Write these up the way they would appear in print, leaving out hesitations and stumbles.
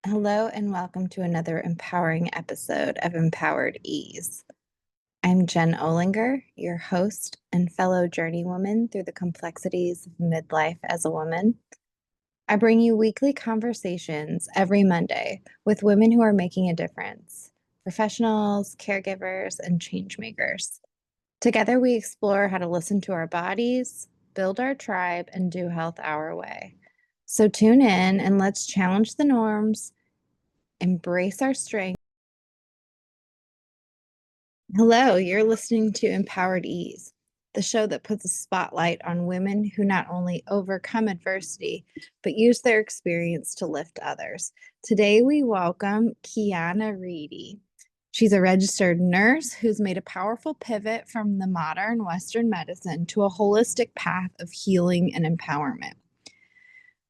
Hello, and welcome to another empowering episode of Empowered Ease. I'm Jen Olinger, your host and fellow journeywoman through the complexities of midlife as a woman. I bring you weekly conversations every Monday with women who are making a difference, professionals, caregivers, and change makers. Together, we explore how to listen to our bodies, build our tribe, and do health our way. So tune in and let's challenge the norms, embrace our strength. Hello, you're listening to Empowered Ease, the show that puts a spotlight on women who not only overcome adversity, but use their experience to lift others. Today, we welcome Kiana Reedy. She's a registered nurse who's made a powerful pivot from the modern Western medicine to a holistic path of healing and empowerment.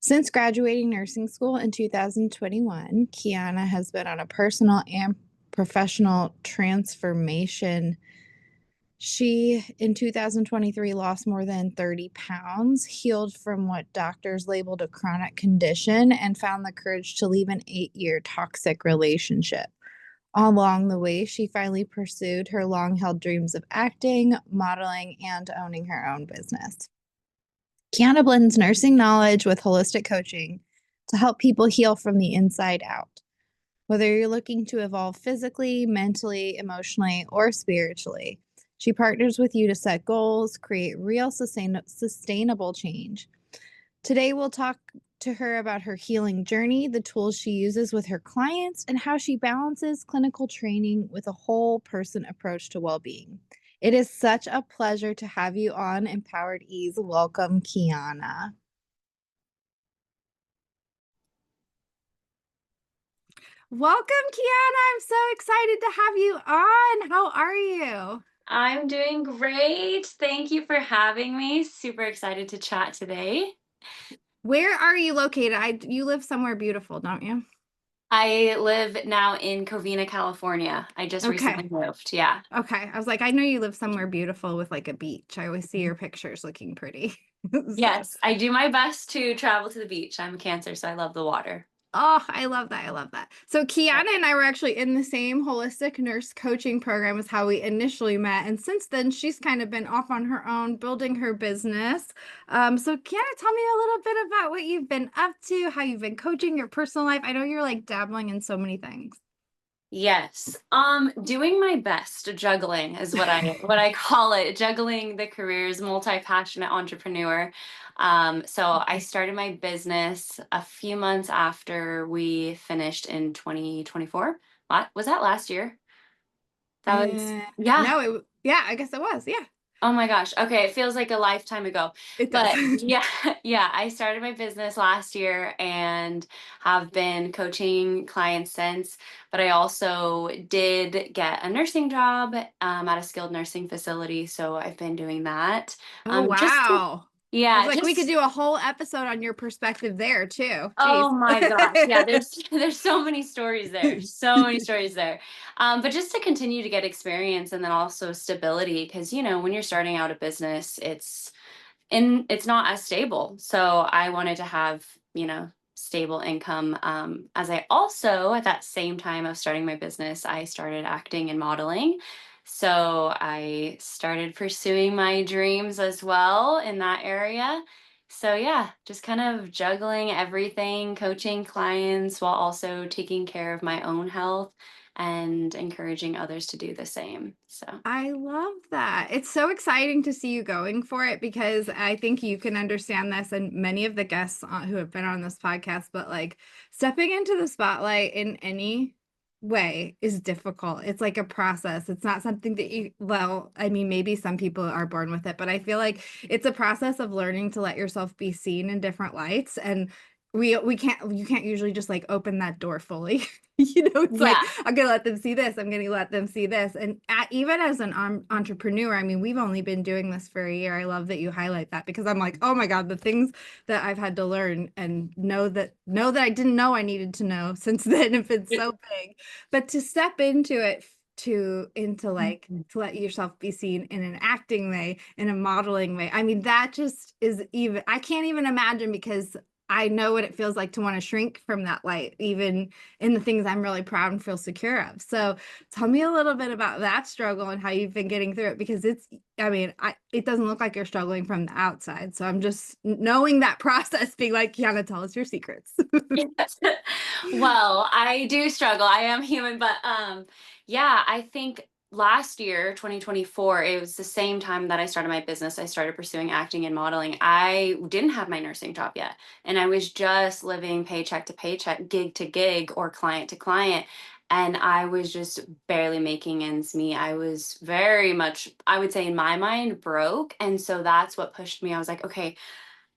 Since graduating nursing school in 2021, Kiana has been on a personal and professional transformation. She, in 2023, lost more than 30 pounds, healed from what doctors labeled a chronic condition, and found the courage to leave an 8-year toxic relationship. Along the way, she finally pursued her long held dreams of acting, modeling, and owning her own business. Kiana blends nursing knowledge with holistic coaching to help people heal from the inside out. Whether you're looking to evolve physically, mentally, emotionally, or spiritually, she partners with you to set goals, create real sustainable change. Today, we'll talk to her about her healing journey, the tools she uses with her clients, and how she balances clinical training with a whole person approach to well-being. It is such a pleasure to have you on Empowered Ease. Welcome, Kiana. Welcome, Kiana. I'm so excited to have you on. How are you? I'm doing great. Thank you for having me. Super excited to chat today. Where are you located? You live somewhere beautiful, don't you? I live now in Covina, California. I just Okay. recently moved. Yeah. Okay. I was like, I know you live somewhere beautiful with like a beach. I always see your pictures looking pretty. So, Yes, I do my best to travel to the beach. I'm a Cancer, so I love the water. oh, I love that. I love that. So Kiana and I were actually in the same holistic nurse coaching program as how we initially met. And since then, she's kind of been off on her own, building her business. So Kiana, tell me a little bit about what you've been up to, how you've been coaching your personal life. I know you're like dabbling in so many things. Yes. Doing my best. Juggling is what I call it. Juggling the careers, multi-passionate entrepreneur. So I started my business a few months after we finished in 2024. Was that last year? That was, yeah. No, yeah, I guess it was. Yeah, Oh my gosh. Okay, it feels like a lifetime ago. it does. But yeah, yeah, I started my business last year and have been coaching clients since. But I also did get a nursing job at a skilled nursing facility, so I've been doing that. Oh, Just to, wow. I was yeah, like, we could just do a whole episode on your perspective there too. Jeez. oh my gosh. Yeah, there's so many stories there. So many stories there. But just to continue to get experience and then also stability, because when you're starting out a business, it's not as stable. So I wanted to have, stable income. As I also, at that same time of starting my business, I started acting and modeling. So I started pursuing my dreams as well in that area. So yeah, just kind of juggling everything, coaching clients while also taking care of my own health and encouraging others to do the same. So I love that. It's so exciting to see you going for it because I think you can understand this, and many of the guests who have been on this podcast, but like stepping into the spotlight in any way is difficult. It's like a process. It's not something that well, I mean, maybe some people are born with it, but I feel like it's a process of learning to let yourself be seen in different lights. And we can't you can't usually just like open that door fully. It's like yeah. I'm gonna let them see this, I'm gonna let them see this. And even as an entrepreneur, I mean, we've only been doing this for a year. I love that you highlight that because I'm like, oh my God, the things that I've had to learn and know that I didn't know I needed to know since then, if it's so big. But to step into it, into like to let yourself be seen in an acting way, in a modeling way, I mean, that just is, even I can't even imagine, because I know what it feels like to want to shrink from that light, even in the things I'm really proud and feel secure of. So tell me a little bit about that struggle and how you've been getting through it, because I mean, it doesn't look like you're struggling from the outside. So I'm just knowing that process, being like, Kiana, tell us your secrets. Yes. Well, I do struggle. I am human, but yeah, I think last year, 2024, it was the same time that I started my business. I started pursuing acting and modeling. I didn't have my nursing job yet, and I was just living paycheck to paycheck, gig to gig, or client to client. And I was just barely making ends meet. I was very much, I would say, in my mind, broke. And so that's what pushed me. I was like, okay,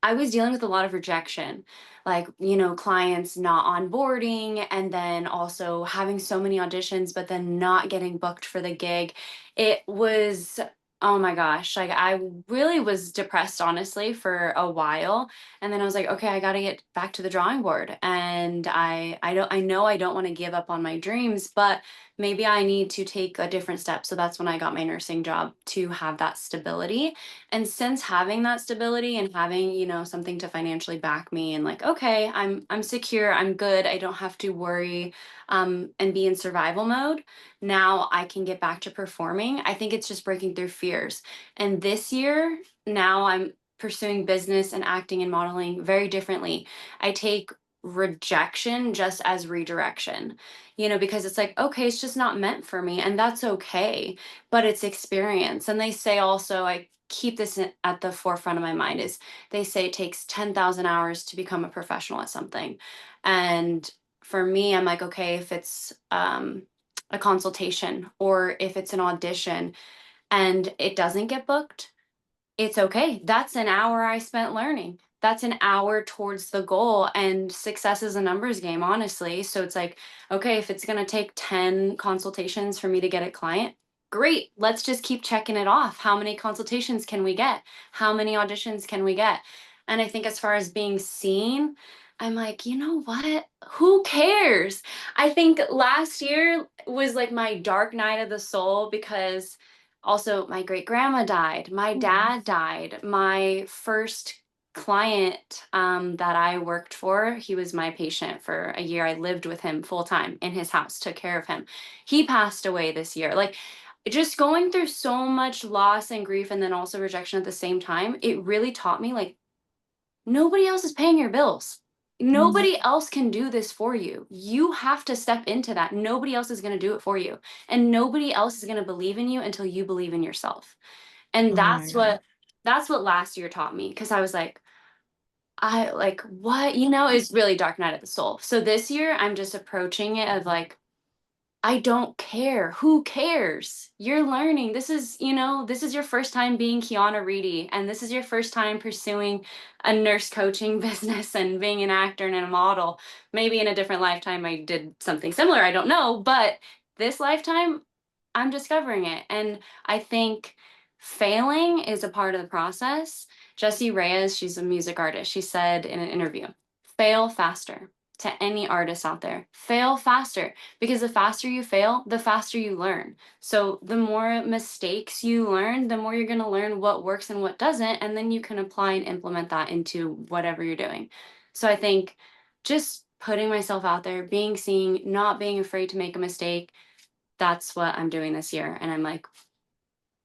I was dealing with a lot of rejection, like, clients not onboarding and then also having so many auditions, but then not getting booked for the gig. It was, oh my gosh, like I really was depressed, honestly, for a while. And then I was like, okay, I got to get back to the drawing board. And I know I don't want to give up on my dreams, but maybe I need to take a different step. So that's when I got my nursing job to have that stability. And since having that stability and having, something to financially back me and like, okay, I'm secure, I'm good, I don't have to worry and be in survival mode. Now I can get back to performing. I think it's just breaking through fears. And this year, now I'm pursuing business and acting and modeling very differently. I take rejection just as redirection, because it's like, okay, it's just not meant for me. And that's okay, but it's experience. And they say also, I keep this at the forefront of my mind, is they say it takes 10,000 hours to become a professional at something. And for me, I'm like, okay, if it's a consultation or if it's an audition and it doesn't get booked, it's okay. That's an hour I spent learning. That's an hour towards the goal, and success is a numbers game, honestly. So it's like, okay, if it's going to take 10 consultations for me to get a client, great. Let's just keep checking it off. How many consultations can we get? How many auditions can we get? And I think as far as being seen, I'm like, you know what? Who cares? I think last year was like my dark night of the soul, because also my great grandma died, my Oh, dad died, my first client that I worked for, he was my patient for a year. I lived with him full time in his house, took care of him. He passed away this year. Like, just going through so much loss and grief and then also rejection at the same time, it really taught me, like, nobody else is paying your bills. mhm. Nobody else can do this for you. You have to step into that. Nobody else is going to do it for you. And nobody else is going to believe in you until you believe in yourself. And Oh my God. that's what last year taught me, because I was like, I like, what, it's really dark night of the soul. So this year I'm just approaching it of like, I don't care. Who cares? You're learning. This is your first time being Kiana Reedy, and this is your first time pursuing a nurse coaching business and being an actor and a model. Maybe in a different lifetime I did something similar. I don't know. But this lifetime, I'm discovering it. And I think failing is a part of the process. Jessie Reyes, she's a music artist. She said in an interview, fail faster. To any artist out there, fail faster, because the faster you fail, the faster you learn. So the more mistakes you learn, the more you're going to learn what works and what doesn't, and then you can apply and implement that into whatever you're doing. So I think just putting myself out there, being seen, not being afraid to make a mistake, that's what I'm doing this year. And I'm like,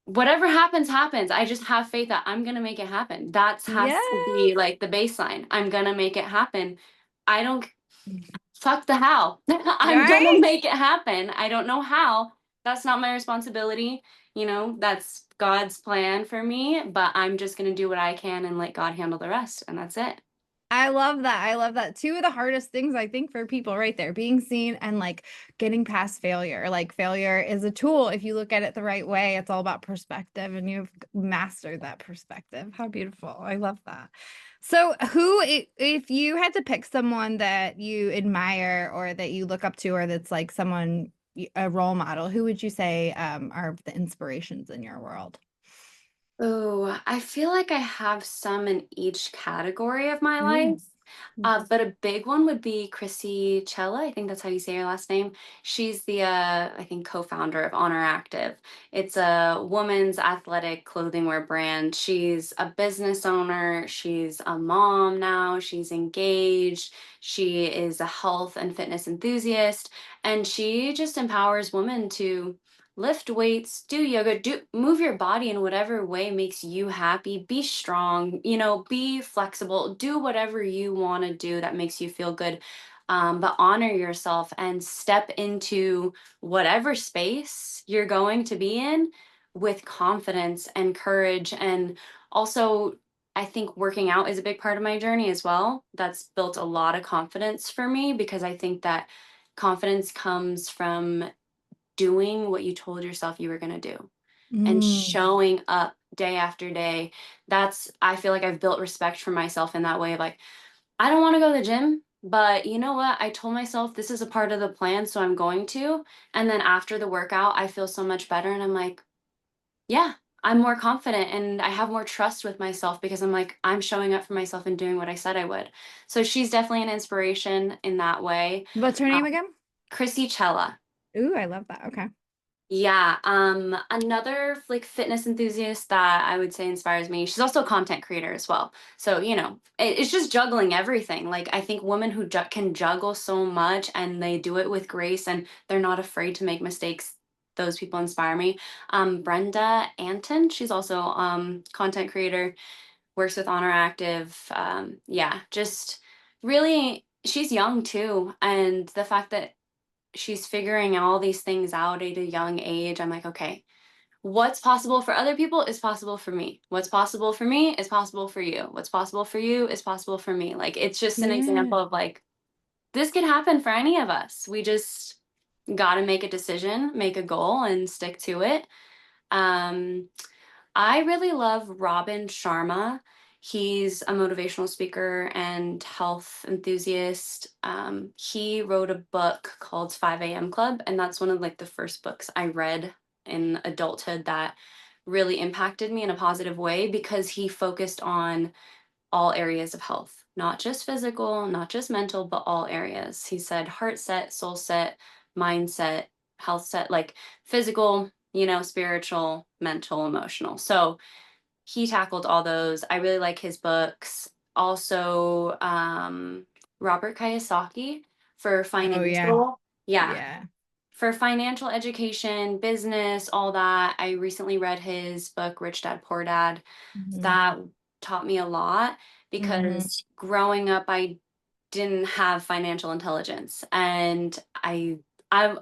whatever happens, happens. I just have faith that I'm going to make it happen. That has to be Yes. like the baseline. I'm going to make it happen. I don't fuck the how. I'm gonna Right? make it happen. I don't know how. That's not my responsibility. That's God's plan for me, but I'm just gonna do what I can and let God handle the rest. And that's it. I love that. I love that. Two of the hardest things I think for people right there, being seen and like getting past failure. Like failure is a tool if you look at it the right way. It's all about perspective and you've mastered that perspective. How beautiful. I love that. So if you had to pick someone that you admire or that you look up to or that's like someone a role model, who would you say are the inspirations in your world? Oh, I feel like I have some in each category of my life. But a big one would be Chrissy Chella. I think that's how you say her last name. She's the, I think, co-founder of Honor Active. It's a woman's athletic clothing wear brand. She's a business owner. She's a mom now. She's engaged. She is a health and fitness enthusiast. And she just empowers women to lift weights, do yoga, do move your body in whatever way makes you happy, be strong, be flexible, do whatever you want to do that makes you feel good. But honor yourself and step into whatever space you're going to be in with confidence and courage. And also, I think working out is a big part of my journey as well. That's built a lot of confidence for me because I think that confidence comes from doing what you told yourself you were going to do and Mm. showing up day after day. I feel like I've built respect for myself in that way of like, I don't want to go to the gym, but you know what? I told myself this is a part of the plan, so I'm going to. And then after the workout, I feel so much better. And I'm like, yeah, I'm more confident and I have more trust with myself because I'm like, I'm showing up for myself and doing what I said I would. So she's definitely an inspiration in that way. What's her Uh, name again? Chrissy Chella. Ooh, I love that. Okay. Yeah, another like fitness enthusiast that I would say inspires me. She's also a content creator as well. So, it's just juggling everything. Like I think women who can juggle so much and they do it with grace and they're not afraid to make mistakes. Those people inspire me. Brenda Anton, she's also content creator, works with Honor Active. Yeah, just really she's young too. And the fact that she's figuring all these things out at a young age. I'm like, okay, what's possible for other people is possible for me. What's possible for me is possible for you. What's possible for you is possible for me. Like, it's just an Yeah. example of like, this could happen for any of us. We just got to make a decision, make a goal, and stick to it. Um, I really love Robin Sharma. He's a motivational speaker and health enthusiast. He wrote a book called 5 a.m. Club, and that's one of like the first books I read in adulthood that really impacted me in a positive way because he focused on all areas of health, not just physical, not just mental, but all areas. He said heart set, soul set, mindset, health set, like physical, spiritual, mental, emotional. So he tackled all those. I really like his books. Also, Robert Kiyosaki for Oh yeah. financial. Yeah, Yeah. for financial education, business, all that. I recently read his book, Rich Dad, Poor Dad. Hmm. That taught me a lot Hmm. because growing up, I didn't have financial intelligence. And I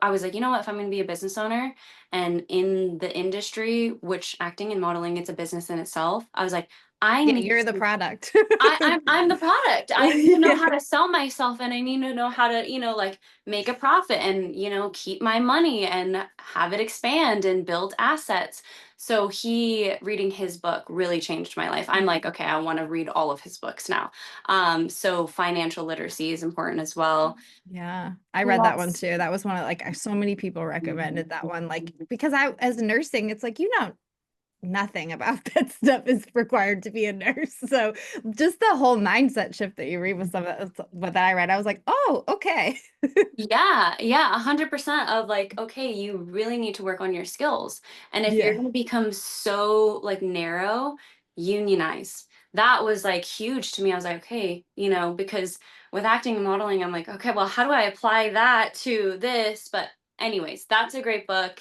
was like, you know what, if I'm going to be a business owner and in the industry, which acting and modeling, it's a business in itself, I was like, I Yeah, need you're the to product. I'm the product. I need to know how Yeah. to sell myself and I need to know how to, like make a profit and, keep my money and have it expand and build assets. So reading his book really changed my life. I'm like, okay, I want to read all of his books now. So financial literacy is important as well. Yeah, I Who read that one else? too. That was one of like so many people recommended that one. Like because I as nursing, it's like nothing about that stuff is required to be a nurse. So just the whole mindset shift that you read with some of what that I read, I was like, oh, okay. Yeah, yeah, 100% of like, okay, you really need to work on your skills. And if you're Yeah. going to become so like narrow, unionize. That was like huge to me. I was like, okay, because with acting and modeling, I'm like, okay, well, how do I apply that to this? But anyways, that's a great book.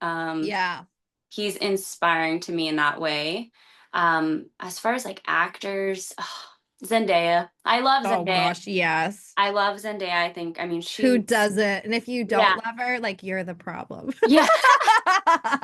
Yeah. He's inspiring to me in that way. As far as like actors, Zendaya. I love Oh Zendaya. gosh, yes. I love Zendaya. I mean, Who she's, doesn't? And if you don't yeah, love her, like you're the problem. yeah,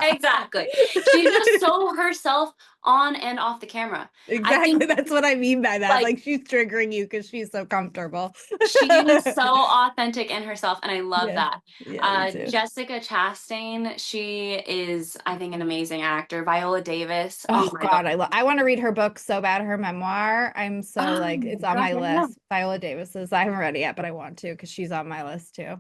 exactly. She's just so herself on and off the camera. I Exactly. think That's what I mean by that. like Like she's triggering you because she's so comfortable. she is so authentic in herself, and I love Yeah. that. Yeah, me too. Jessica Chastain, she is, I think, an amazing actor. Viola Davis, oh Oh my God. God, I want to read her book so bad, her memoir. I'm so like Oh it's on gosh, my I don't know. list. Viola Davis's. I haven't read it yet, but I want to because she's on my list too.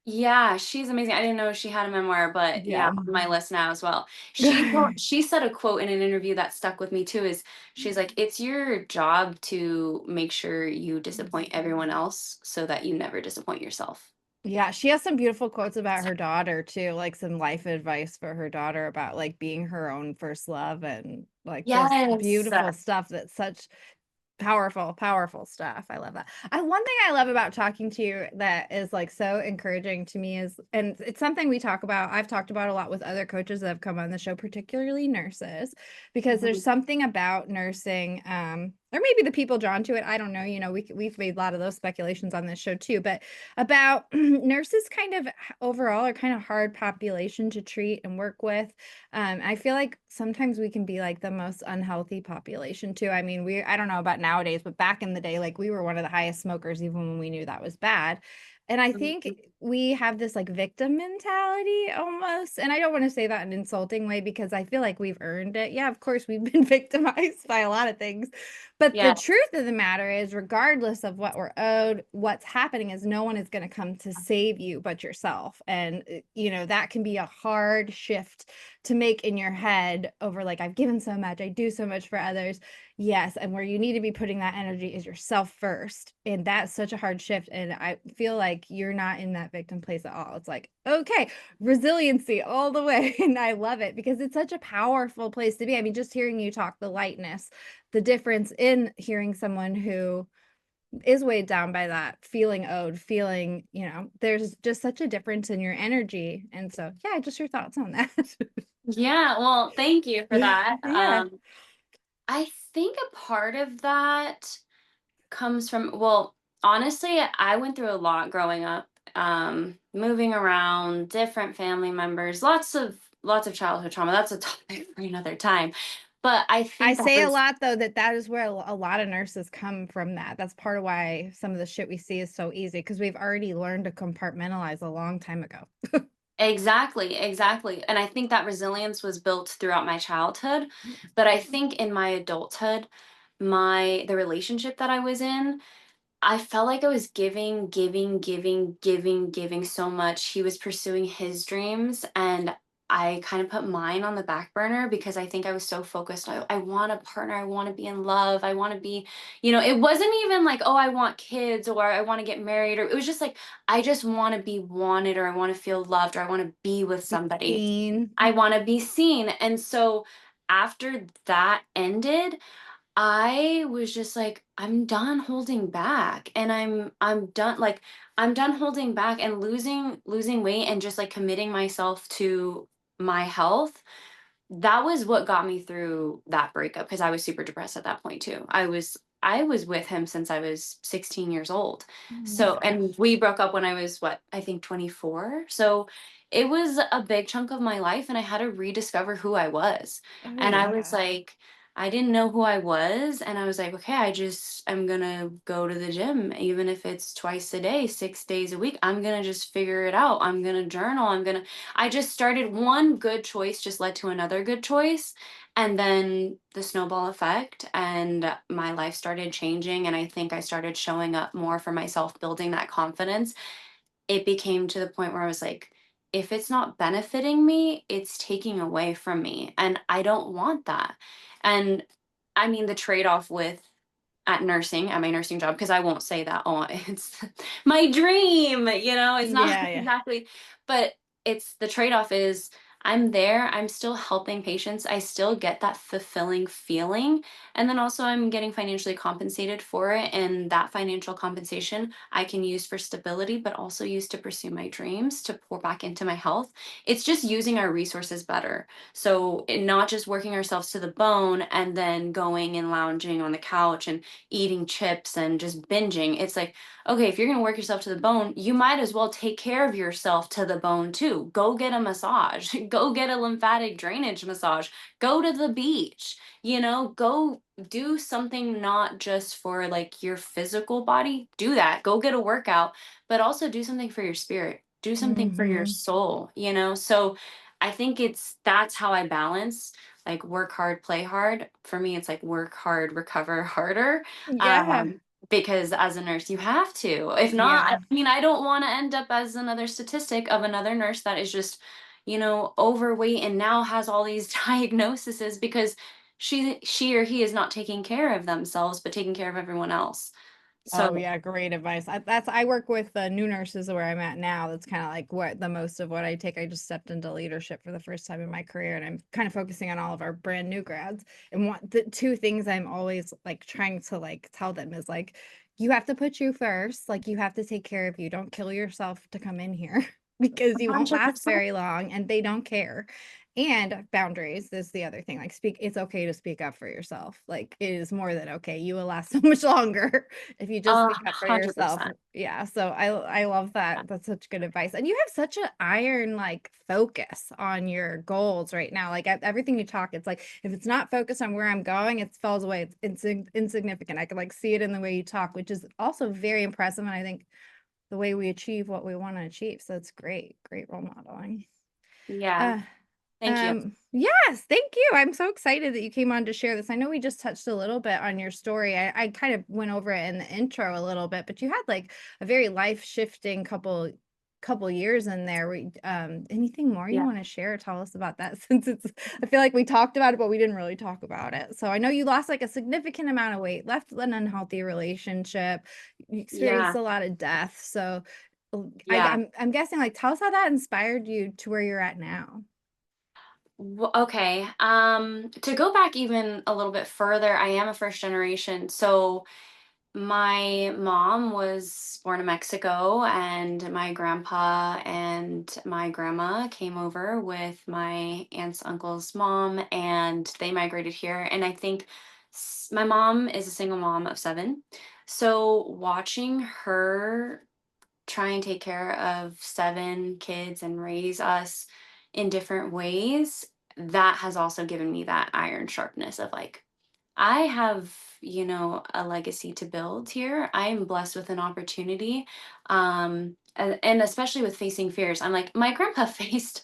Yeah, she's amazing. I didn't know she had a memoir, but yeah, Yeah. on my list now as well. She said a quote in an interview that stuck with me too is she's like, it's your job to make sure you disappoint everyone else so that you never disappoint yourself. Yeah, she has some beautiful quotes about her daughter too, like some life advice for her daughter about like being her own first love and like just Yes. beautiful stuff that's such powerful, powerful stuff. I love that. One thing I love about talking to you that is like so encouraging to me is, and it's something we talk about, I've talked about a lot with other coaches that have come on the show, particularly nurses, because there's Mhm. something about nursing, or maybe the people drawn to it. I don't know. You know, we've made a lot of those speculations on this show too, but about nurses kind of overall are kind of hard population to treat and work with. I feel like sometimes we can be like the most unhealthy population too. I mean, I don't know about nowadays, but back in the day, like we were one of the highest smokers, even when we knew that was bad. And I think Mhm. we have this like victim mentality almost. And I don't want to say that in an insulting way because I feel like we've earned it. Yeah, of course, we've been victimized by a lot of things. But the Yeah. truth of the matter is, regardless of what we're owed, what's happening is no one is going to come to save you but yourself. And, you know, that can be a hard shift to make in your head over like, I've given so much, I do so much for others. Yes. And where you need to be putting that energy is yourself first. And that's such a hard shift. And I feel like you're not in that victim place at all. It's like, okay, resiliency all the way. And I love it because it's such a powerful place to be. I mean, just hearing you talk, the lightness, the difference in hearing someone who is weighed down by that, feeling owed, feeling, you know, there's just such a difference in your energy. And so, yeah, just your thoughts on that. Yeah. Well, thank you for that. Yeah. I think a part of that comes from, well, honestly, I went through a lot growing up, moving around, different family members, lots of childhood trauma. That's a topic for another time. But I I think that say a was lot though that that is where a lot of nurses come from that. That's part of why some of the shit we see is so easy because we've already learned to compartmentalize a long time ago. exactly, exactly. And I think that resilience was built throughout my childhood. But I think in my adulthood, the relationship that I was in, I felt like I was giving, giving, giving, giving, giving so much. He was pursuing his dreams, and I kind of put mine on the back burner because I think I was so focused. I want a partner. I want to be in love. I want to be, it wasn't even like, oh, I want kids or I want to get married, or it was just like, I just want to be wanted, or I want to feel loved, or I want to be with Be somebody. seen. I want to be seen. And so after that ended, I was just like, I'm done holding back. And I'm done, like, I'm done holding back and losing weight and just like committing myself to my health. That was what got me through that breakup because I was super depressed at that point too. I was with him since I was 16 years old. Oh my So, and gosh. we broke up when I was what, I think 24. So it was a big chunk of my life and I had to rediscover who I was. Oh And I was yeah. like, I didn't know who I was. And I was like, okay, I'm going to go to the gym, even if it's twice a day, 6 days a week. I'm going to just figure it out. I'm going to journal. I just started, one good choice just led to another good choice. And then the snowball effect, and my life started changing. And I think I started showing up more for myself, building that confidence. It became to the point where I was like, if it's not benefiting me, it's taking away from me. And I don't want that. And I mean, the trade off with at my nursing job, because I won't say that, oh, it's my dream, it's not Yeah, yeah. exactly, but it's the trade off is I'm there, I'm still helping patients, I still get that fulfilling feeling. And then also I'm getting financially compensated for it. And that financial compensation I can use for stability, but also use to pursue my dreams, to pour back into my health. It's just using our resources better. So not just working ourselves to the bone and then going and lounging on the couch and eating chips and just binging. It's like, okay, if you're going to work yourself to the bone, you might as well take care of yourself to the bone too. Go get a massage, go get a lymphatic drainage massage, go to the beach, go do something not just for like your physical body. Do that, go get a workout, but also do something for your spirit, do something for your Hmm. soul. So I think that's how I balance, like, work hard, play hard. For me, it's like work hard, recover harder. Yeah. Um, because as a nurse you have to. If not, Yeah. I mean, I don't want to end up as another statistic of another nurse that is just, overweight and now has all these diagnoses because she or he is not taking care of themselves but taking care of everyone else. Oh So yeah, great advice. I work with new nurses where I'm at now. That's kind of like what the most of what I take. I just stepped into leadership for the first time in my career, and I'm kind of focusing on all of our brand new grads. And the two things I'm always like trying to like tell them is like, you have to put you first. Like you have to take care of you. Don't kill yourself to come in here because you won't last 100%. very long, and they don't care. And boundaries is the other thing. Like it's okay to speak up for yourself. Like it is more than okay. You will last so much longer if you just A speak up for hundred yourself. percent. Yeah, so I love that. That's such good advice. And you have such an iron like focus on your goals right now. Like everything you talk, it's like if it's not focused on where I'm going, it falls away. It's insignificant. I can like see it in the way you talk, which is also very impressive. And I think the way we achieve what we want to achieve. So it's great, great role modeling. Yeah. Uh, Thank you. yes, thank you. I'm so excited that you came on to share this. I know we just touched a little bit on your story. I kind of went over it in the intro a little bit, but you had like a very life-shifting couple years in there. Anything more you Yeah. want to share? Tell us about that since I feel like we talked about it, but we didn't really talk about it. So I know you lost like a significant amount of weight, left an unhealthy relationship, you experienced Yeah. a lot of death. So Yeah. I'm guessing like tell us how that inspired you to where you're at now. Okay. To go back even a little bit further, I am a first generation. So my mom was born in Mexico, and my grandpa and my grandma came over with my aunt's uncle's mom, and they migrated here. And I think my mom is a single mom of seven. So watching her try and take care of seven kids and raise us in different ways, that has also given me that iron sharpness of like, I have, a legacy to build here. I am blessed with an opportunity. And especially with facing fears. I'm like, my grandpa faced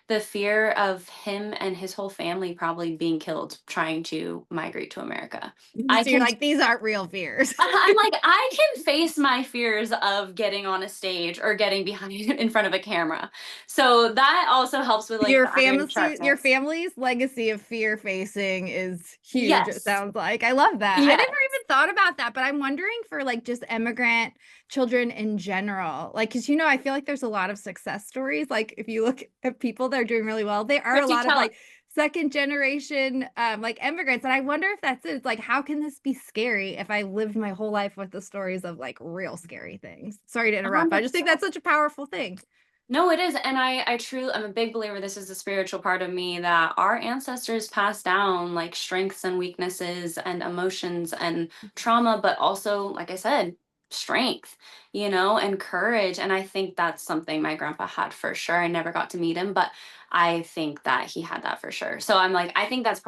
the fear of him and his whole family probably being killed trying to migrate to America. I So you're can like, these aren't real fears. I'm like, I can face my fears of getting on a stage or getting behind in front of a camera. So that also helps with like the iron Your sharpness. family's legacy of fear facing is huge, it Yes. sounds like. I love that. I never Yes. even thought about that, but I'm wondering for like just immigrant children in general. Like, because I feel like there's a lot of success stories. Like, if you look at people that are doing really well, there are a What do you lot of tell 'em? like second generation like immigrants. And I wonder if that's it. It's like, how can this be scary if I lived my whole life with the stories of like real scary things? Sorry to interrupt, but I just think 100%. that's such a powerful thing. No, it is. And I truly, I'm a big believer this is the spiritual part of me that our ancestors passed down like strengths and weaknesses and emotions and trauma, but also, like I said, strength, and courage. And I think that's something my grandpa had for sure. I never got to meet him, but I think that he had that for sure. So I'm like, I think that's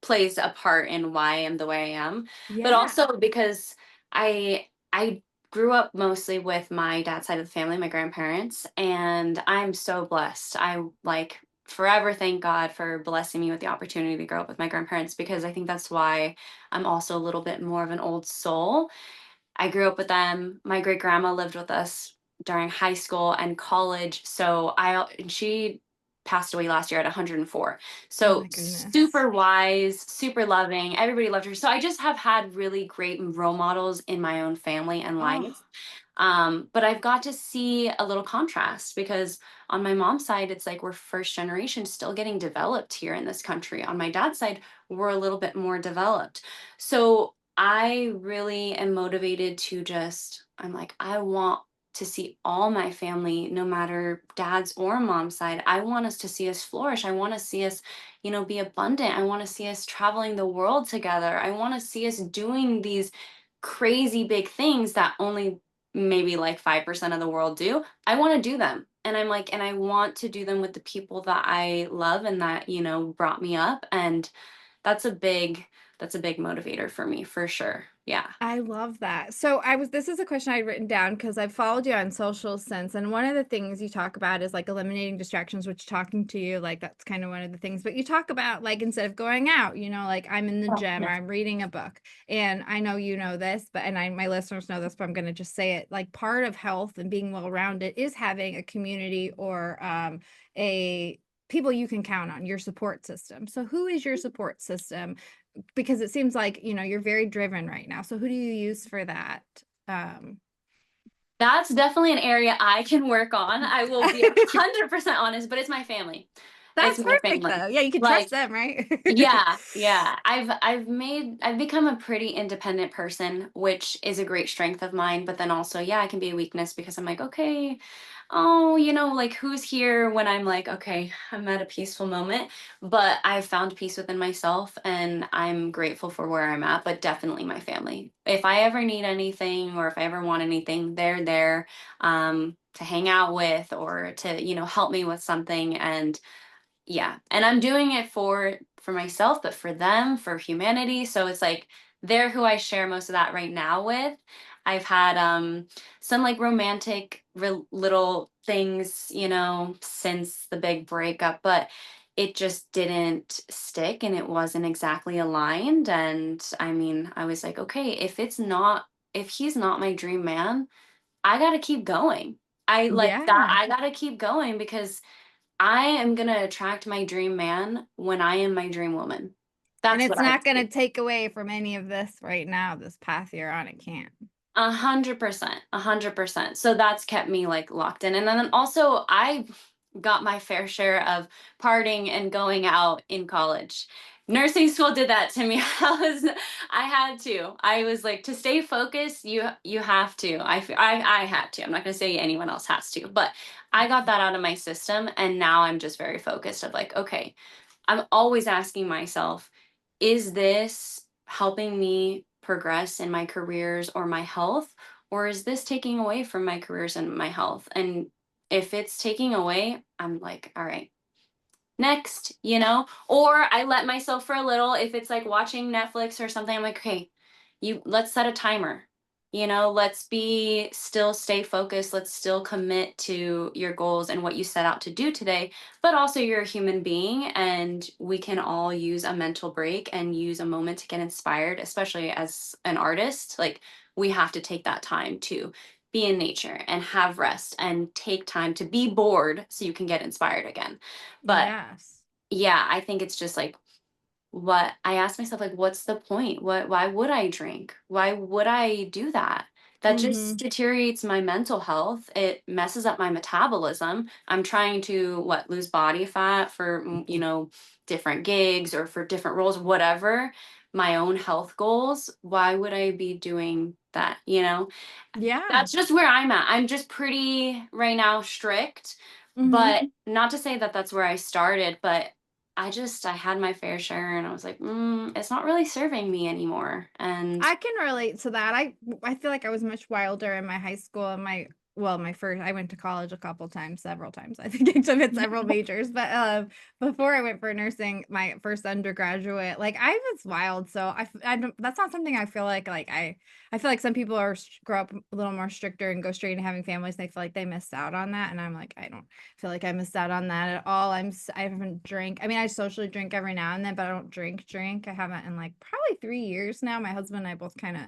plays a part in why I am the way I am, but Yeah. also because I grew up mostly with my dad's side of the family, my grandparents, and I'm so blessed. I like forever thank God for blessing me with the opportunity to grow up with my grandparents because I think that's why I'm also a little bit more of an old soul. I grew up with them. My great grandma lived with us during high school and college. And she passed away last year at 104. Oh So my goodness. super wise, super loving. Everybody loved her. So I just have had really great role models in my own family and Oh, life. But I've got to see a little contrast because on my mom's side, it's like we're first generation still getting developed here in this country. On my dad's side, we're a little bit more developed. So I really am motivated to I'm like, I want to see all my family, no matter dad's or mom's side. I want us to see us flourish. I want to see us, be abundant. I want to see us traveling the world together. I want to see us doing these crazy big things that only maybe like 5% of the world do. I want to do them. And I'm like, and I want to do them with the people that I love and that, brought me up. And that's a big, that's a big motivator for me for sure. Yeah. I love that. So this is a question I'd written down because I've followed you on social since. And one of the things you talk about is like eliminating distractions, which talking to you, like that's kind of one of the things. But you talk about like instead of going out, like I'm in the Oh, gym or yes. I'm reading a book. And I know you know this, but my listeners know this, but I'm gonna just say it. Like part of health and being well-rounded is having a community or a people you can count on, your support system. So who is your support system? Because it seems like, you're very driven right now. So who do you use for that? Um, That's definitely an area I can work on. I will be 100% honest, but it's my family. It's that's my perfect family. though. Yeah, you can trust Like, them, right? yeah, yeah. I've become a pretty independent person, which is a great strength of mine, but then also, yeah, it can be a weakness because I'm like, okay, oh, like who's here when I'm like, okay, I'm at a peaceful moment, but I've found peace within myself and I'm grateful for where I'm at, but definitely my family. If I ever need anything or if I ever want anything, they're there to hang out with or to, help me with something. And yeah, and I'm doing it for myself, but for them, for humanity. So it's like they're who I share most of that right now with. I've had some like romantic little things, since the big breakup, but it just didn't stick and it wasn't exactly aligned. And I mean, I was like, okay, if he's not my dream man, I got to keep going. I like that. Yeah. I got to keep going because I am gonna attract my dream man when I am my dream woman. And That's it's what I not going to see. take away from any of this right now, this path you're on. It can't. 100%, 100%. So that's kept me like locked in. And then also I got my fair share of partying and going out in college. Nursing school did that to me. I had to. I was like, to stay focused, you have to. I had to. I'm not gonna say anyone else has to, but I got that out of my system and now I'm just very focused of like, okay, I'm always asking myself, is this helping me progress in my careers or my health? Or is this taking away from my careers and my health? And if it's taking away, I'm like, all right, next, or I let myself for a little. If it's like watching Netflix or something, I'm like, okay, let's set a timer. Let's be still stay focused. Let's still commit to your goals and what you set out to do today. But also, you're a human being, and we can all use a mental break and use a moment to get inspired, especially as an artist. Like, we have to take that time to be in nature and have rest and take time to be bored so you can get inspired again. But Yes. yeah, I think it's just like what I asked myself, like, what's the point? Why would I drink? Why would I do that? That just Hmm. deteriorates my mental health. It messes up my metabolism. I'm trying to lose body fat for, different gigs or for different roles, whatever, my own health goals. Why would I be doing that? Yeah. That's just where I'm at. I'm just pretty right now strict, Hmm. but not to say that that's where I started, but I had my fair share and I was like, it's not really serving me anymore. And I can relate to that. I feel like I was much wilder in my high school and my first I went to college a couple times, several times. I think I took it several majors, but before I went for nursing, my first undergraduate, like I was wild. So I don't, that's not something I feel like I feel like some people grow up a little more stricter and go straight into having families. They feel like they missed out on that, and I'm like I don't feel like I missed out on that at all. I haven't drank. I mean, I socially drink every now and then, but I don't drink. I haven't in like probably 3 years now. My husband and I both kind of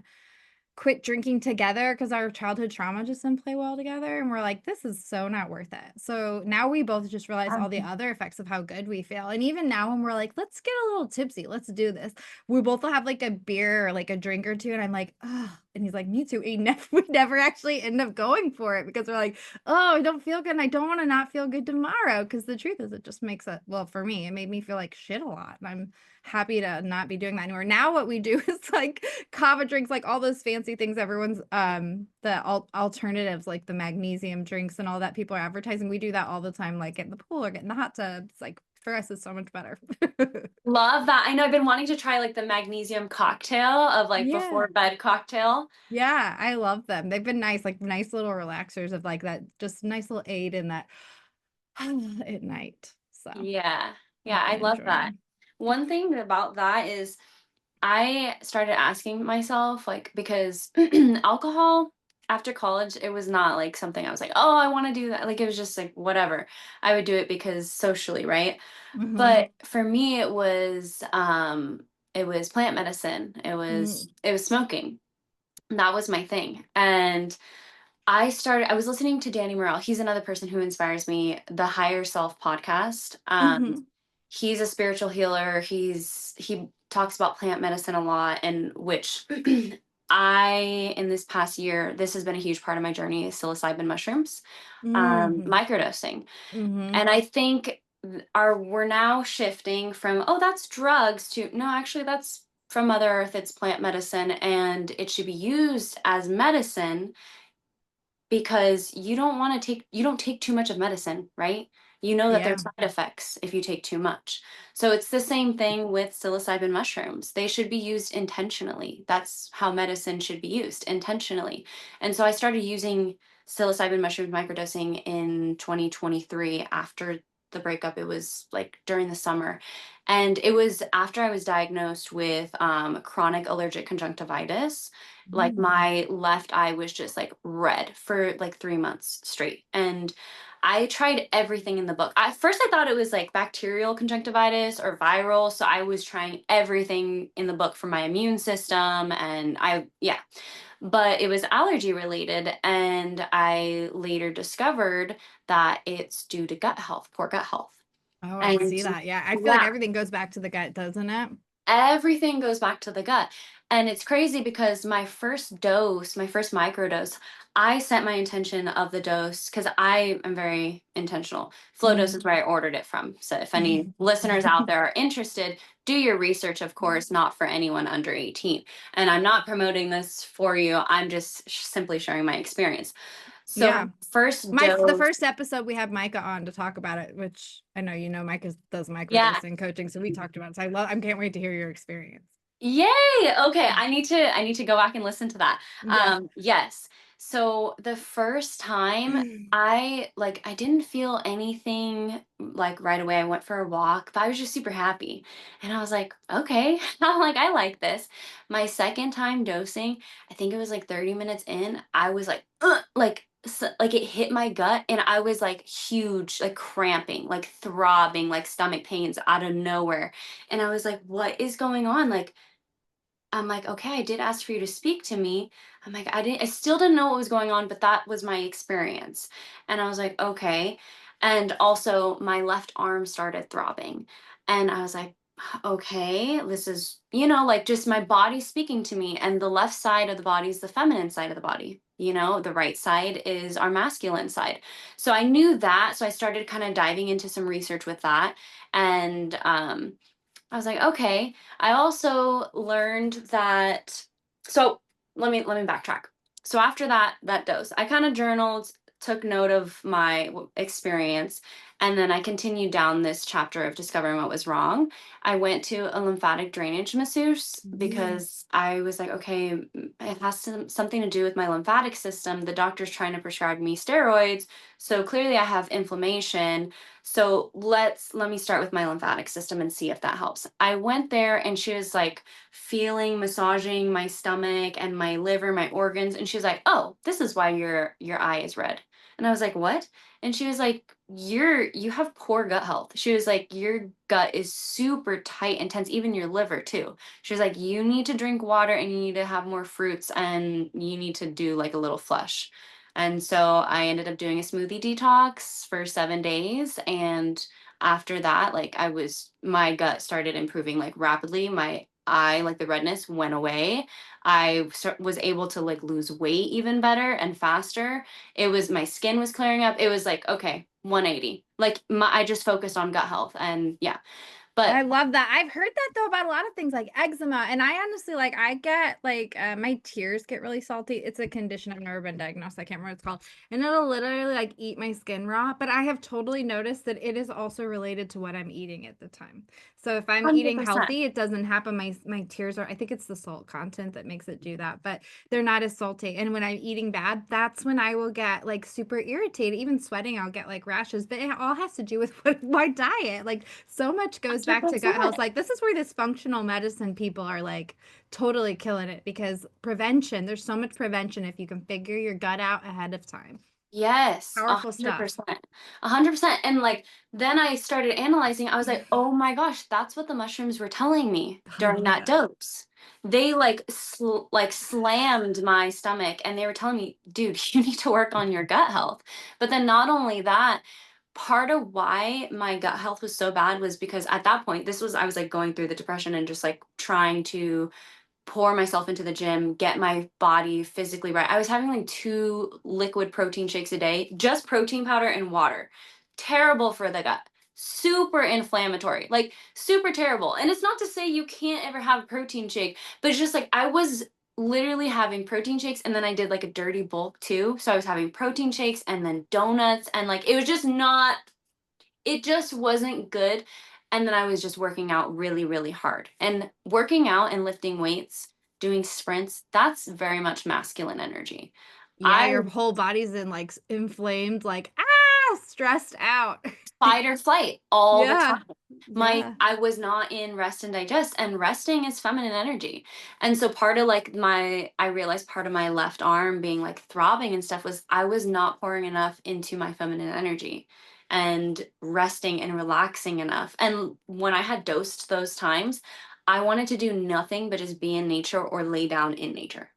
quit drinking together because our childhood trauma just didn't play well together. And we're like, this is so not worth it. So now we both just realize all the other effects of how good we feel. And even now, when we're like, let's get a little tipsy, let's do this. We both will have like a beer or like a drink or two. And I'm like, oh, and he's like, me too. We never actually end up going for it because we're like, oh, I don't feel good. And I don't want to not feel good tomorrow. Because the truth is, it just makes it, well, for me, it made me feel like shit a lot. And I'm happy to not be doing that anymore. Now what we do is like kava drinks, like all those fancy things everyone's alternatives like the magnesium drinks and all that people are advertising. We do that all the time, like get in the pool or get in the hot tub. It's like for us it's so much better. love that. I know I've been wanting to try like the magnesium cocktail of like Yeah. before bed cocktail. Yeah, I love them. They've been nice, like nice little relaxers of like that, just nice little aid in that at night. So Yeah. Yeah, I've I been love that. enjoying. One thing about that is I started asking myself, like, because alcohol after college, it was not like something I was like, oh, I want to do that. Like, it was just like, whatever. I would do it because socially, right? Mhm. But for me, it was plant medicine. Mm. It was smoking. That was my thing. And I was listening to Danny Morel. He's another person who inspires me, the Higher Self podcast. Mhm. He's a spiritual healer. He talks about plant medicine a lot, and which in this past year, this has been a huge part of my journey, is psilocybin mushrooms, Mhm. microdosing. Mhm. And I think we're now shifting from, oh, that's drugs, to no, actually that's from Mother Earth, it's plant medicine, and it should be used as medicine, because you don't take too much of medicine, right? You know that Yeah. there's side effects if you take too much. So it's the same thing with psilocybin mushrooms. They should be used intentionally. That's how medicine should be used, intentionally. And so I started using psilocybin mushrooms microdosing in 2023 after the breakup. It was like during the summer. And it was after I was diagnosed with chronic allergic conjunctivitis. Like, Mm. my left eye was just like red for like 3 months straight. And I tried everything in the book. At first, I thought it was like bacterial conjunctivitis or viral. So I was trying everything in the book for my immune system. And yeah, but it was allergy related. And I later discovered that it's due to gut health, poor gut health. Oh, I And see that. Yeah. I feel like yeah, everything goes back to the gut, doesn't it? everything goes back to the gut. And it's crazy because my first microdose, I set my intention of the dose because I am very intentional. Flow dose is Mm. where I ordered it from. So if any listeners out there are interested, do your research, of course, not for anyone under 18. And I'm not promoting this for you. I'm just simply sharing my experience. So Yeah. first The dose, first episode we had Micah on to talk about it, which I know you know Micah does yeah. microdosing coaching, so we talked about it. So I can't wait to hear your experience. Yay! Okay, I need to go back and listen to that. Yeah. Yes. So the first time I didn't feel anything like right away. I went for a walk, but I was just super happy. And I was like, okay, I'm like, I like this. My second time dosing, I think it was like 30 minutes in, I was like, like it hit my gut, and I was like huge, like cramping, like throbbing, like stomach pains out of nowhere. And I was like, what is going on? Like, I'm like, okay, I did ask for you to speak to me. I'm like, I still didn't know what was going on, but that was my experience. And I was like, okay. And also, my left arm started throbbing. And I was like, okay, this is, like just my body speaking to me. And the left side of the body is the feminine side of the body. The right side is our masculine side. So I knew that. So I started kind of diving into some research with that. And, I was like, okay. I also learned that, so let me backtrack. So after that dose, I kind of journaled, took note of my experience, and then I continued down this chapter of discovering what was wrong. I went to a lymphatic drainage masseuse Mm. because I was like, okay, it has something to do with my lymphatic system. The doctor's trying to prescribe me steroids, so clearly I have inflammation. So let me start with my lymphatic system and see if that helps. I went there, and she was like massaging my stomach and my liver, my organs, and she was like, "Oh, this is why your eye is red." And I was like, "What?" And she was like, you have poor gut health." She was like, "Your gut is super tight and tense, even your liver too." She was like, "You need to drink water, and you need to have more fruits, and you need to do like a little flush." And so I ended up doing a smoothie detox for 7 days. And after that, like, my gut started improving like rapidly. My eye, like the redness, went away. Was able to like lose weight even better and faster. My skin was clearing up. It was like, okay, 180. Like, I just focused on gut health. And yeah, but I love that. I've heard that though about a lot of things like eczema. And I honestly like I get like my tears get really salty. It's a condition I've never been diagnosed. I can't remember what it's called. And it'll literally like eat my skin raw. But I have totally noticed that it is also related to what I'm eating at the time. So if I'm eating 100%. healthy, it doesn't happen. My tears are, I think it's the salt content that makes it do that, but they're not as salty. And when I'm eating bad, that's when I will get like super irritated. Even sweating, I'll get like rashes. But it all has to do with my diet. Like so much goes goes back to gut health. 100%. Like, this is where this functional medicine people are like totally killing it because prevention, there's so much prevention if you can figure your gut out ahead of time. Yes, a Powerful hundred stuff. percent, 100%. And like, then I started analyzing. I was like, oh my gosh, that's what the mushrooms were telling me I during love that that. dose. They like slammed my stomach, and they were telling me, dude, you need to work on your gut health. But then not only that, part of why my gut health was so bad was because at that point, I was like going through the depression and just like trying to pour myself into the gym, get my body physically right. I was having like 2 liquid protein shakes a day, just protein powder and water. Terrible for the gut. Super inflammatory, like super terrible. And it's not to say you can't ever have a protein shake, but it's just like I was literally having protein shakes and then I did like a dirty bulk too. So I was having protein shakes and then donuts and like it was just not, it just wasn't good. And then I was just working out really, really hard. And working out and lifting weights, doing sprints, that's very much masculine energy. Yeah, I your whole body's in like inflamed, like, stressed out. fight or flight all the Yeah. time. Yeah. I was not in rest and digest, and resting is feminine energy. And so part of like I realized part of my left arm being like throbbing and stuff was I was not pouring enough into my feminine energy and resting and relaxing enough. And when I had dosed those times, I wanted to do nothing but just be in nature or lay down in nature.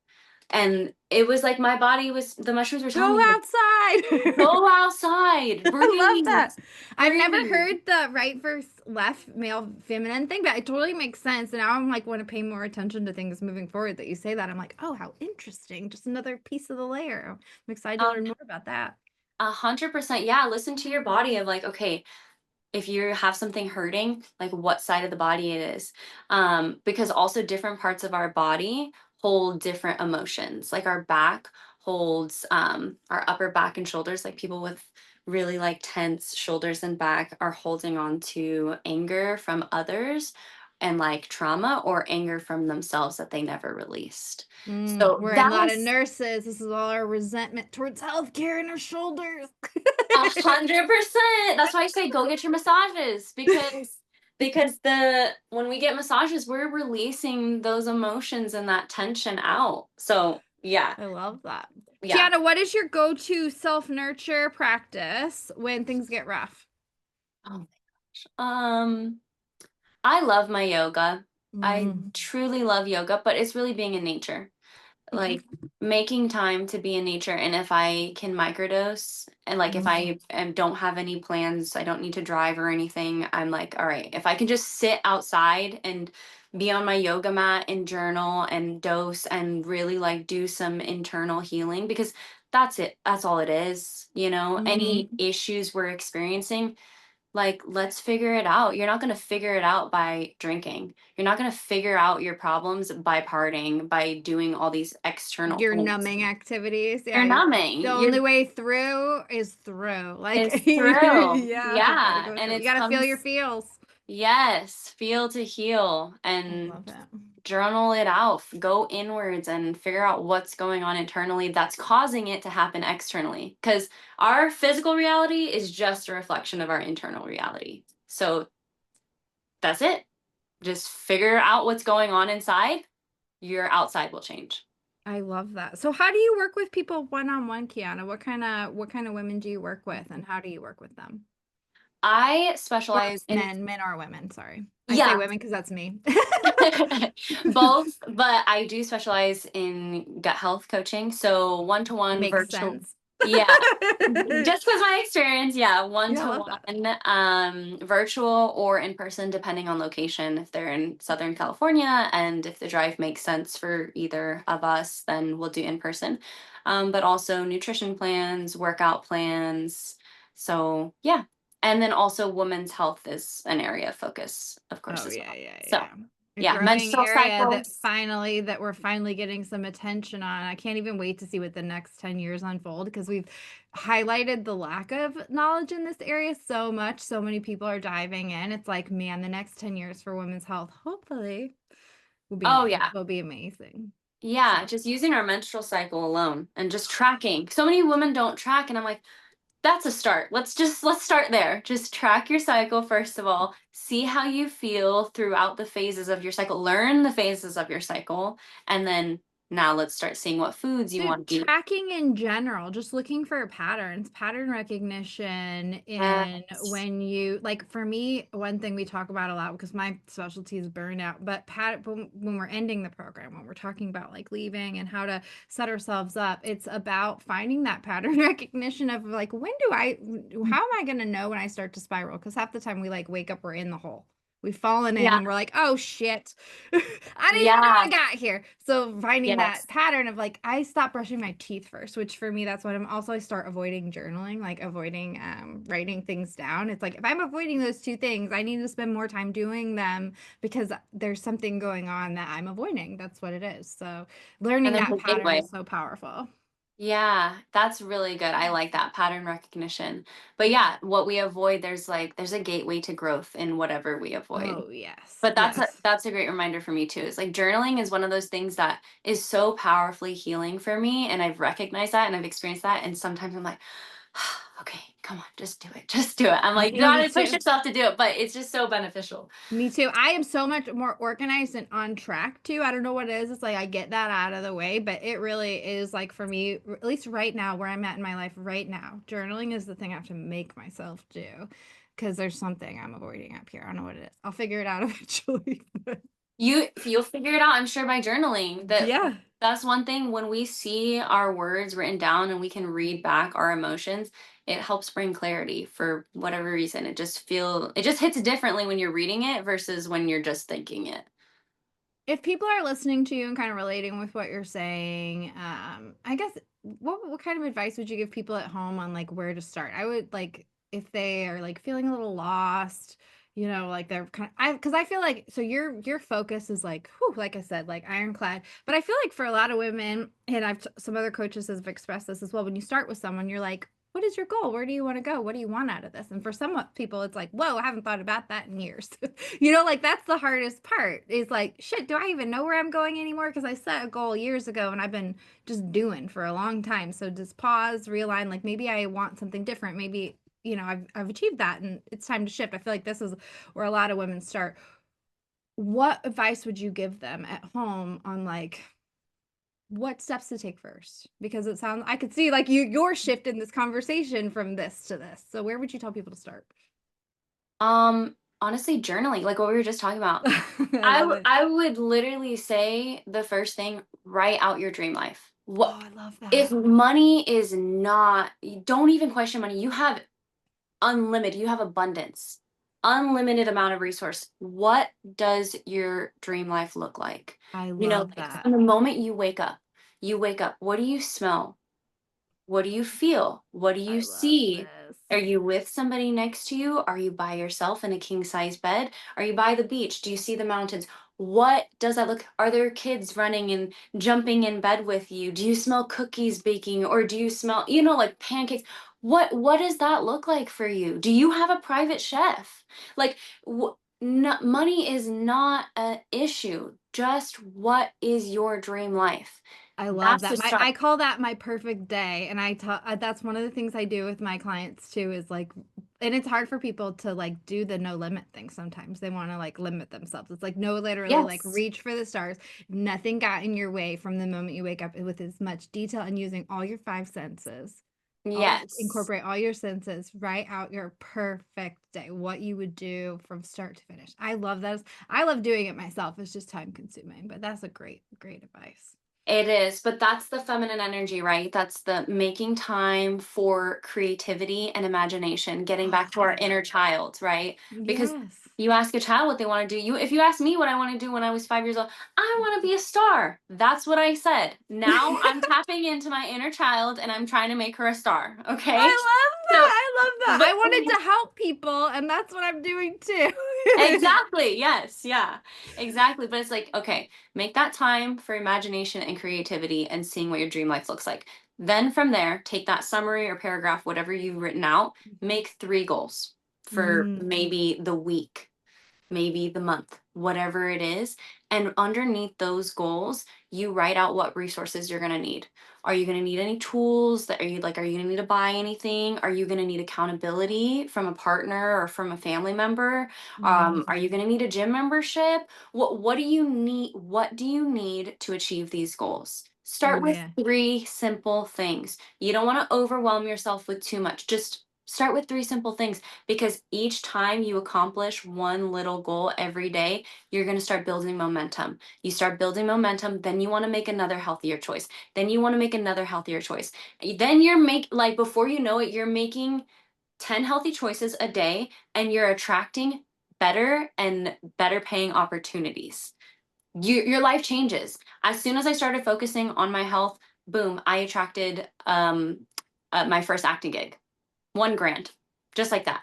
And it was like my body was, the mushrooms were telling Go me like, outside. go outside, I love breathe, that. I've never breathe. heard the right versus left, male, feminine thing, but it totally makes sense. And now I'm like, want to pay more attention to things moving forward that you say that. I'm like, oh, how interesting. Just another piece of the layer. I'm excited to Um, learn more about that. 100%. Yeah. Listen to your body of like, okay, if you have something hurting, like what side of the body it is. Because also different parts of our body hold different emotions. Like our back holds our upper back and shoulders, like people with really like tense shoulders and back are holding on to anger from others and like trauma or anger from themselves that they never released. So We're a lot of that's nurses. This is all our resentment towards healthcare and our shoulders. 100%. That's why I say go get your massages because the when we get massages, we're releasing those emotions and that tension out. So yeah, I love that. yeah. Kiana, what is your go-to self-nurture practice when things get rough? Oh my gosh. I love my yoga. I Mm. truly love yoga, but it's really being in nature. Like making time to be in nature, and if I can microdose and like if Mm. I don't have any plans, I don't need to drive or anything, I'm like, all right, if I can just sit outside and be on my yoga mat and journal and dose and really like do some internal healing, because that's it, that's all it is, any Mhm. issues we're experiencing, like, let's figure it out. You're not going to figure it out by drinking. You're not going to figure out your problems by partying, by doing all these external Your things. numbing activities. You're Yeah. The numbing. only way through is through. Like, It's through. yeah, you gotta Yeah. go And through. You it gotta feel your comes, feels. yes, feel to heal I and love it. journal it out. Go inwards and figure out what's going on internally that's causing it to happen externally. Because our physical reality is just a reflection of our internal reality. So that's it. Just figure out what's going on inside, your outside will change. I love that. So how do you work with people one-on-one, Kiana? What kind of women do you work with and how do you work with them? I Or specialize in, men or women, sorry. I say yeah, women because that's me. both, but I do specialize in gut health coaching. So one to one Makes virtual. sense. Yeah. Just because my experience, yeah, one Yeah, I to love that. one, virtual or in person, depending on location. If they're in Southern California and if the drive makes sense for either of us, then we'll do in person. But also nutrition plans, workout plans. So yeah. And then also women's health is an area of focus, of course, Oh as yeah, well. yeah, So yeah. A yeah, growing menstrual area that cycles. we're finally getting some attention on. I can't even wait to see what the next 10 years unfold because we've highlighted the lack of knowledge in this area so much. So many people are diving in. It's like, man, the next 10 years for women's health, hopefully, Oh yeah. will be amazing. Yeah, So just using our menstrual cycle alone and just tracking. So many women don't track, and I'm like, that's a start. Let's start there. Just track your cycle first of all. See how you feel throughout the phases of your cycle. Learn the phases of your cycle, and then now let's start seeing what foods you So want to eat. tracking in general, just looking for patterns, pattern recognition in Yes. when you like for me, one thing we talk about a lot because my specialty is burnout, but when we're ending the program, when we're talking about like leaving and how to set ourselves up, it's about finding that pattern recognition of like how am I going to know when I start to spiral? Because half the time we like wake up, we're in the hole. We've fallen in Yeah. and we're like, oh shit. I didn't even know I Yeah. got here. So finding that Yes. pattern of like, I stop brushing my teeth first, which for me, that's what I'm also, I start avoiding journaling, like avoiding writing things down. It's like, if I'm avoiding those two things, I need to spend more time doing them because there's something going on that I'm avoiding. That's what it is. So And learning there's that a pattern gateway. is so powerful. Yeah, that's really good. I like that pattern recognition. But yeah, what we avoid, there's a gateway to growth in whatever we avoid. Oh, yes. But Yes. that's a great reminder for me too. Is like journaling is one of those things that is so powerfully healing for me, and I've recognized that and I've experienced that. And sometimes I'm like, okay, come on, just do it, just do it. I'm like, you Me gotta push too. yourself to do it, but it's just so beneficial. Me too. I am so much more organized and on track too. I don't know what it is. It's like I get that out of the way, but it really is like for me, at least right now, where I'm at in my life right now, journaling is the thing I have to make myself do because there's something I'm avoiding up here. I don't know what it is. I'll figure it out eventually. You'll figure it out, I'm sure, by journaling. Yeah, That's one thing when we see our words written down and we can read back our emotions, it helps bring clarity for whatever reason. It just hits differently when you're reading it versus when you're just thinking it. if people are listening to you and kind of relating with what you're saying, I guess what kind of advice would you give people at home on like where to start? I would like if they are like feeling a little lost, like they're kind of because I feel like so your focus is like whew, like I said, like ironclad. But I feel like for a lot of women, and some other coaches have expressed this as well, when you start with someone, you're like, what is your goal? Where do you want to go? What do you want out of this? And for some people, it's like, whoa, I haven't thought about that in years. Like that's the hardest part is like, shit, do I even know where I'm going anymore? Because I set a goal years ago and I've been just doing for a long time. So just pause, realign, like maybe I want something different. Maybe, I've achieved that and it's time to shift. I feel like this is where a lot of women start. What advice would you give them at home on like what steps to take first? Because it sounds I could see like your shift in this conversation from this to this. So where would you tell people to start? Honestly, journaling, like what we were just talking about. I love it. I would literally say the first thing, write out your dream life. Oh, What I love if that. money is not, don't even question money. You have unlimited, you have abundance, unlimited amount of resource. What does your dream life look like? I Like love that. from the moment you wake up, what do you smell? What do you feel? What do you I love see? this. Are you with somebody next to you? Are you by yourself in a king size bed? Are you by the beach? Do you see the mountains? What does that look? Are there kids running and jumping in bed with you? Do you smell cookies baking or do you smell, like pancakes? What does that look like for you? Do you have a private chef? Like no, money is not an issue. Just what is your dream life? I love That's that. the My start. I call that my perfect day, and that's one of the things I do with my clients too. Is like, and it's hard for people to like do the no limit thing. Sometimes they want to like limit themselves. It's like no, literally like Yes. reach for the stars. Nothing got in your way from the moment you wake up with as much detail and using all your five senses. Yes. Incorporate all your senses. Write out your perfect day. What you would do from start to finish. I love that. I love doing it myself. It's just time consuming, but that's a great advice. It is, but that's the feminine energy, right? That's the making time for creativity and imagination, getting Oh, back to I our love inner that. child, right? Because Yes. you ask a child what they want to do. If you ask me what I want to do when I was 5 years old, I want to be a star. That's what I said. Now I'm tapping into my inner child and I'm trying to make her a star. Okay. I love that. So, I love that. but I wanted to help people, and that's what I'm doing too. exactly. Yes. Yeah. Exactly. But it's like, okay, make that time for imagination and creativity and seeing what your dream life looks like. Then from there, take that summary or paragraph, whatever you've written out, make 3 goals for Mm, maybe the week, maybe the month, whatever it is. And underneath those goals, you write out what resources you're going to need. Are you going to need any tools? Are you going to need to buy anything? Are you going to need accountability from a partner or from a family member? Are you Mhm. going to need a gym membership? What do you need? What do you need to achieve these goals? Oh Start with yeah. 3 simple things. You don't want to overwhelm yourself with too much. Just start with 3 simple things, because each time you accomplish one little goal every day, you're going to start building momentum. You start building momentum, then you want to make another healthier choice. Then you want to make another healthier choice. Then like before you know it, you're making 10 healthy choices a day, and you're attracting better and better paying opportunities. Your life changes. As soon as I started focusing on my health, boom, I attracted my first acting gig. 1 grand, just like that.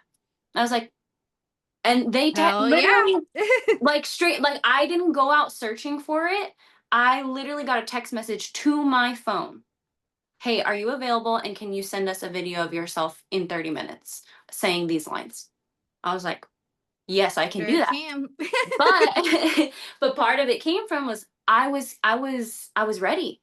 I was like, and Hell yeah. literally, like straight, like I didn't go out searching for it. I literally got a text message to my phone. Hey, are you available? And can you send us a video of yourself in 30 minutes saying these lines? I was like, yes, I can do Sure that. can. But but part of it came from was I was ready.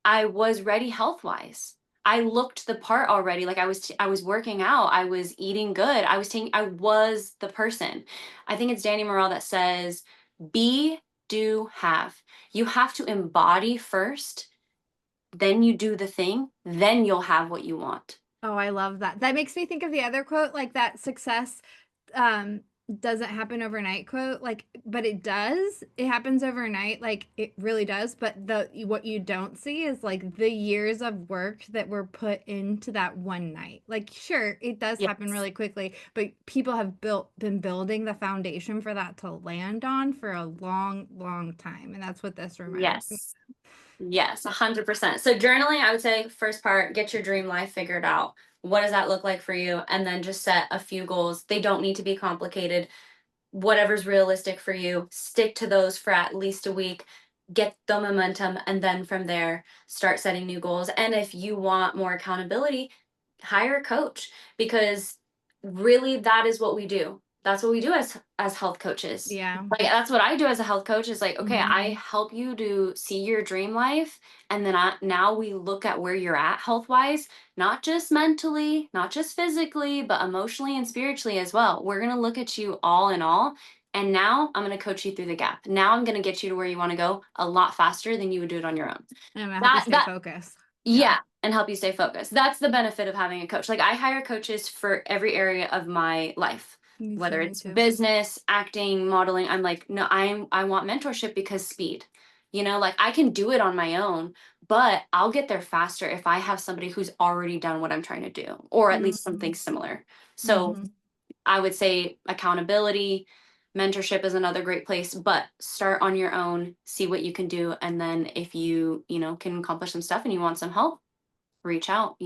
I was ready health wise. I looked the part already. Like I was working out. I was eating good. I was the person. I think it's Danny Morell that says, be, do, have. You have to embody first, then you do the thing, then you'll have what you want. Oh, I love that. That makes me think of the other quote, like that success um doesn't happen overnight quote, like, but it does. It happens overnight, like it really does, but the what you don't see is like the years of work that were put into that one night. Like sure, it does happen Yes. really quickly, but people have been building the foundation for that to land on for a long, long time. And that's what this reminds me. Yes. Yes, 100%. So journaling, I would say first part, get your dream life figured out. What does that look like for you? And then just set a few goals. They don't need to be complicated. Whatever's realistic for you, stick to those for at least a week, get the momentum, and then from there, start setting new goals. And if you want more accountability, hire a coach, because really that is what we do. That's what we do as health coaches. Yeah. Like that's what I do as a health coach is like, okay, Mhm. I help you to see your dream life, and then now we look at where you're at health wise, not just mentally, not just physically, but emotionally and spiritually as well. We're going to look at you all in all. And now I'm going to coach you through the gap. Now I'm going to get you to where you want to go a lot faster than you would do it on your own. And I'm gonna help you stay That, focused. Yeah. yeah, and help you stay focused. That's the benefit of having a coach. Like I hire coaches for every area of my life, Me too, whether me it's too. business, acting, modeling. I'm like, no, I want mentorship because speed. Like I can do it on my own, but I'll get there faster if I have somebody who's already done what I'm trying to do, or at least Mhm. something similar. So Mhm. I would say accountability, mentorship is another great place, but start on your own, see what you can do. And then if you can accomplish some stuff and you want some help, reach out.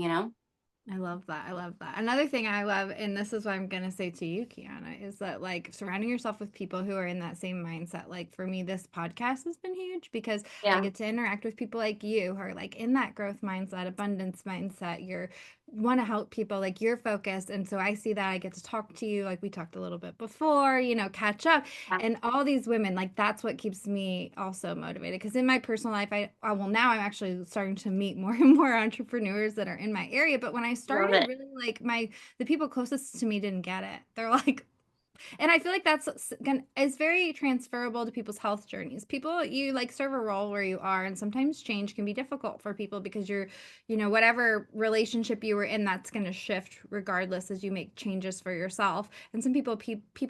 I love that. I love that. Another thing I love, and this is what I'm gonna say to you, Kiana, is that like surrounding yourself with people who are in that same mindset. Like for me, this podcast has been huge because I Yeah. get to interact with people like you who are like in that growth mindset, abundance mindset. You're want to help people, like you're focused. And so I see that I get to talk to you, like we talked a little bit before, catch up. And all these women, like that's what keeps me also motivated. Because in my personal life, well now I'm actually starting to meet more and more entrepreneurs that are in my area. But when I Love started, it. really like the people closest to me didn't get it. They're like, and I feel like that's is very transferable to people's health journeys. People, you like serve a role where you are, and sometimes change can be difficult for people because whatever relationship you were in, that's going to shift regardless as you make changes for yourself. And some people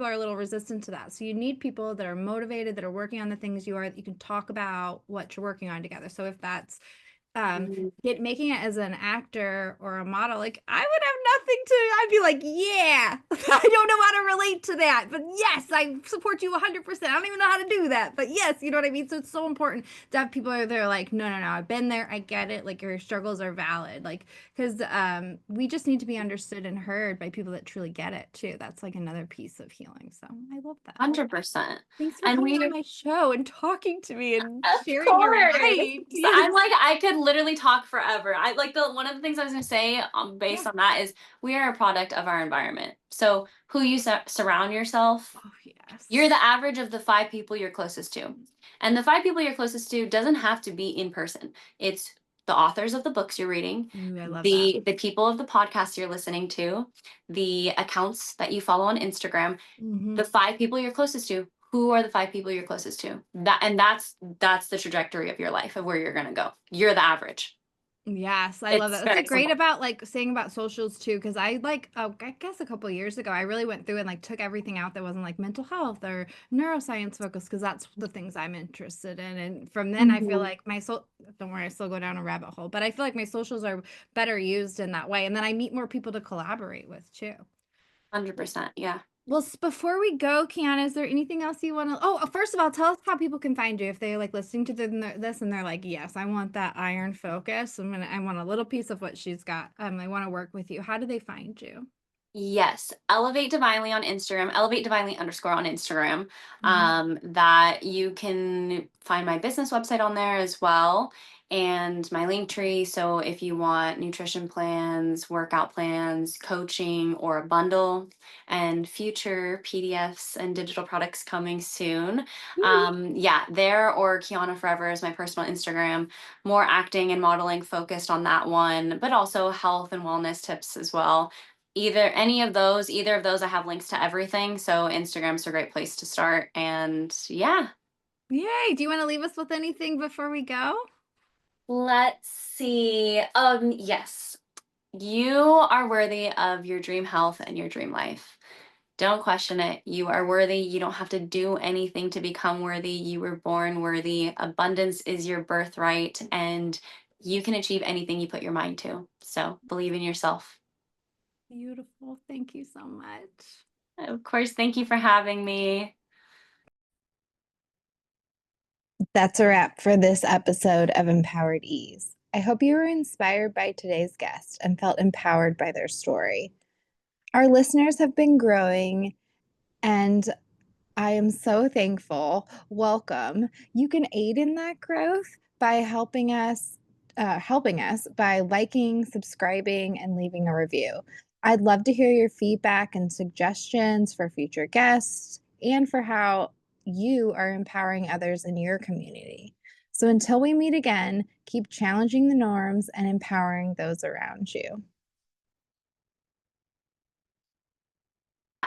are a little resistant to that. So you need people that are motivated, that are working on the things you are, that you can talk about what you're working on together. So if that's Mhm. making it as an actor or a model, like I would have nothing to, I'd be like, yeah, I don't know how to relate to that, but yes, I support you 100%. I don't even know how to do that, but yes, you know what I mean? So it's so important to have people are there like, no, no, no, I've been there, I get it, like your struggles are valid, like because we just need to be understood and heard by people that truly get it too. That's like another piece of healing. So I love that. 100%. Thanks for And coming on we my show and talking to me and Of sharing your course. life. I'm Yes. like, I could literally talk forever. I like the one of the things I was gonna say Yeah. based on that is we are a product of our environment. So who you surround yourself, Oh, you're yes. the average of the 5 people you're closest to. And the 5 people you're closest to doesn't have to be in person. It's the authors of the books you're reading, Ooh, I love that. the people of the podcast you're listening to, the accounts that you follow on Instagram, Hmm. the 5 people you're closest to. Who are the 5 people you're closest to? That's the trajectory of your life, of where you're gonna go. You're the average. Yes, I love that. It's That's very like great simple. about like saying about socials too, because I like I guess a couple years ago I really went through and like took everything out that wasn't like mental health or neuroscience focused because that's the things I'm interested in. And from then I feel Mhm. like my don't worry, I still go down a rabbit hole, but I feel like my socials are better used in that way. And then I meet more people to collaborate with too. 100%. Yeah. Well, before we go, Kiana, is there anything else you want to? Oh, first of all, tell us how people can find you if they like listening to this and they're like, yes, I want that iron focus. I want a little piece of what she's got. I want to work with you. How do they find you? Yes, Elevate Divinely on Instagram, Elevate Divinely underscore on Instagram. Hmm. That you can find my business website on there as well, and my link tree. So if you want nutrition plans, workout plans, coaching, or a bundle, and future PDFs and digital products coming soon, yeah, there, or Kiana Forever is my personal Instagram. More acting and modeling focused on that one, but also health and wellness tips as well. Either of those, I have links to everything. So Instagram's a great place to start. And yeah, Yay. Do you want to leave us with anything before we go? let's see. Yes, you are worthy of your dream health and your dream life. Don't question it. You are worthy. You don't have to do anything to become worthy. You were born worthy. Abundance is your birthright, and you can achieve anything you put your mind to. So believe in yourself. Beautiful. Thank you so much. Of course, thank you for having me. That's a wrap for this episode of Empowered Ease. I hope you were inspired by today's guest and felt empowered by their story. Our listeners have been growing, and I am so thankful. Welcome. You can aid in that growth by helping us by liking, subscribing, and leaving a review. I'd love to hear your feedback and suggestions for future guests and for how you are empowering others in your community. So until we meet again, keep challenging the norms and empowering those around you.